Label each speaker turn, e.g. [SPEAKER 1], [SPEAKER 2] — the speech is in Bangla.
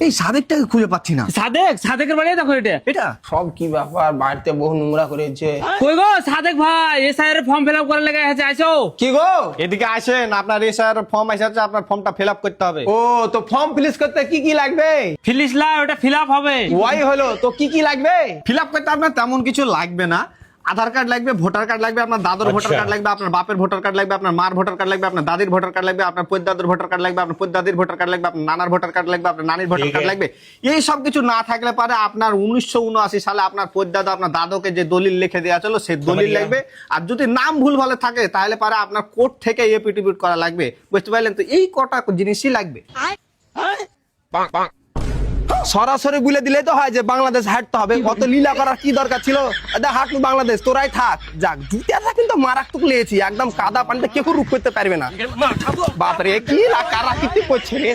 [SPEAKER 1] এই সাদেকটাকে খুঁজে পাচ্ছি না।
[SPEAKER 2] সাদেকের বাড়ি দেখো
[SPEAKER 1] এটা
[SPEAKER 3] সব কি ব্যাপার, বাড়িতে বহু নোংরা করেছে।
[SPEAKER 2] কই গো সাদেক ভাই, এসআই এর ফর্ম ফিল আপ করার লেগে আইছো?
[SPEAKER 3] কি গো?
[SPEAKER 4] এদিকে আসেন, আপনার এসআর ফর্ম এসেছে, আপনার ফর্মটা ফিল আপ করতে হবে।
[SPEAKER 3] ও, তো ফর্ম ফিল করতে কি কি লাগবে?
[SPEAKER 2] ফিলিস লা, ওটা ফিল আপ হবে।
[SPEAKER 3] ওয়াই হলো, তো কি কি লাগবে?
[SPEAKER 4] ফিল আপ করতে আপনার তেমন কিছু লাগবে না। আধার কার্ড লাগবে, ভোটার কার্ড লাগবে, আপনার দাদুর ভোটার কার্ড লাগবে, আপনার বাপের ভোটার কার্ড লাগবে, আপনার মার ভোটার কার্ড লাগবে, আপনার দাদির ভোটার কার্ড লাগবে, আপনার পদ্দাদুর ভোটার কার্ড লাগবে, আপনার পদ্দাদির ভোটার কার্ড লাগবে, আপনার নানার ভোটার কার্ড লাগবে, আপনার নানির ভোটার কার্ড লাগবে। এই সব কিছু না থাকলে পারে আপনার 1979 সালে আপনার পদ্দাদু আপনার দাদুকে যে দলিল লিখে দেওয়া ছিল সেই দলিল লাগবে। আর যদি নাম ভুল ভালে থাকে তাহলে পারে আপনার কোর্ট থেকে এপিটিপিট করা লাগবে, বুঝতে পারলেন? তো এই কটা জিনিসই লাগবে।
[SPEAKER 3] সরাসরি বলে দিলে তো হয় যে বাংলাদেশ হাঁটতে হবে, কত লীলা করার কি দরকার ছিল? হাঁটু বাংলাদেশ, তোরাই থাক। যাক, জুতাটা কিন্তু মারাত্মক লেগেছি, একদম কাদা পানিতে কেউ রূপ করতে পারবে না। বাপরে, কি রাখা রাখিতে করছে রে।